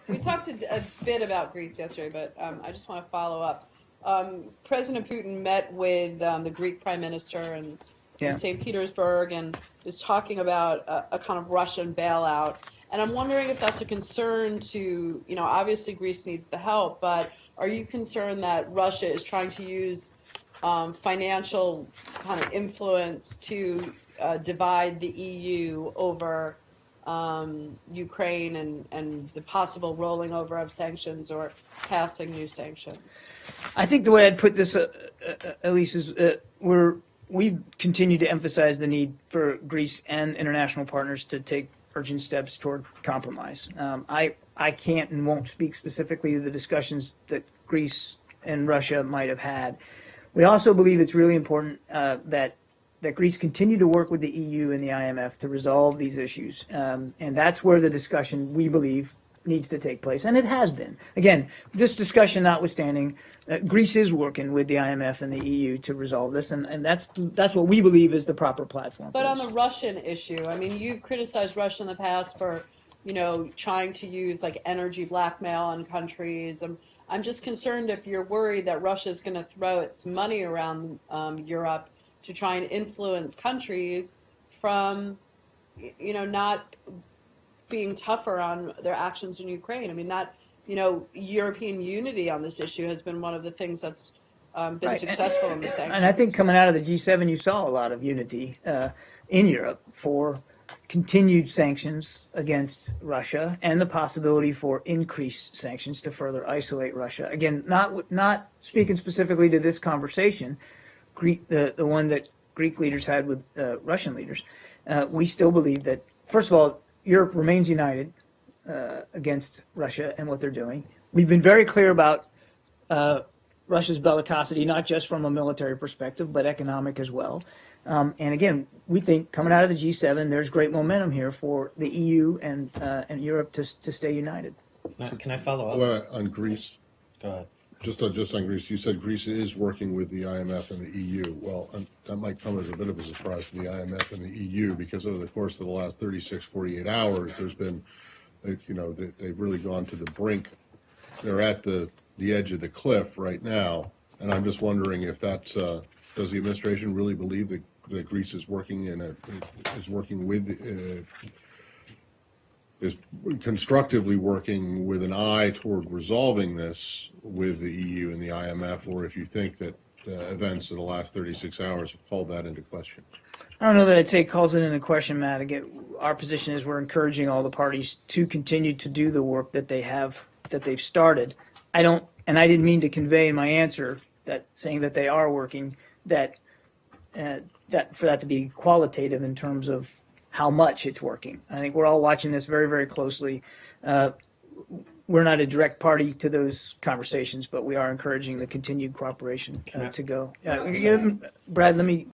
We talked a bit about Greece yesterday, but I just want to follow up. President Putin met with the Greek Prime Minister in St. Petersburg and is talking about a kind of Russian bailout. And I'm wondering if that's a concern to, obviously Greece needs the help, but are you concerned that Russia is trying to use financial kind of influence to divide the EU over Ukraine and the possible rolling over of sanctions or passing new sanctions? I think the way I'd put this, at least, is we've continued to emphasize the need for Greece and international partners to take urgent steps toward compromise. I can't and won't speak specifically to the discussions that Greece and Russia might have had. We also believe it's really important that Greece continue to work with the EU and the IMF to resolve these issues. And that's where the discussion, we believe, needs to take place. And it has been. Again, this discussion notwithstanding, Greece is working with the IMF and the EU to resolve this. And that's what we believe is the proper platform. But on the Russian issue, I mean, you've criticized Russia in the past for, trying to use like energy blackmail on countries. I'm just concerned if you're worried that Russia is going to throw its money around Europe to try and influence countries from, not being tougher on their actions in Ukraine. I mean, European unity on this issue has been one of the things that's been successful in the sanctions. And I think coming out of the G7, you saw a lot of unity in Europe for continued sanctions against Russia and the possibility for increased sanctions to further isolate Russia. Again, not speaking specifically to this conversation, the one that Greek leaders had with Russian leaders, we still believe that, first of all, Europe remains united against Russia and what they're doing. We've been very clear about Russia's bellicosity, not just from a military perspective, but economic as well. And again, we think coming out of the G7, there's great momentum here for the EU and Europe to stay united. Can I follow up? Well, on Greece? Go ahead. Just on Greece, you said Greece is working with the IMF and the EU. Well, that might come as a bit of a surprise to the IMF and the EU because over the course of the last 36, 48 hours, there's been, they've really gone to the brink. They're at the edge of the cliff right now. And I'm just wondering if that's, does the administration really believe that Greece is working is constructively working with an eye toward resolving this with the EU and the IMF, or if you think that events of the last 36 hours have called that into question? I don't know that I'd say it calls it into question, Matt. Again, our position is we're encouraging all the parties to continue to do the work that they've started. I didn't mean to convey in my answer that saying that they are working, that for that to be qualitative in terms of how much it's working. I think we're all watching this very, very closely. We're not a direct party to those conversations, but we are encouraging the continued cooperation to go. Brad, let me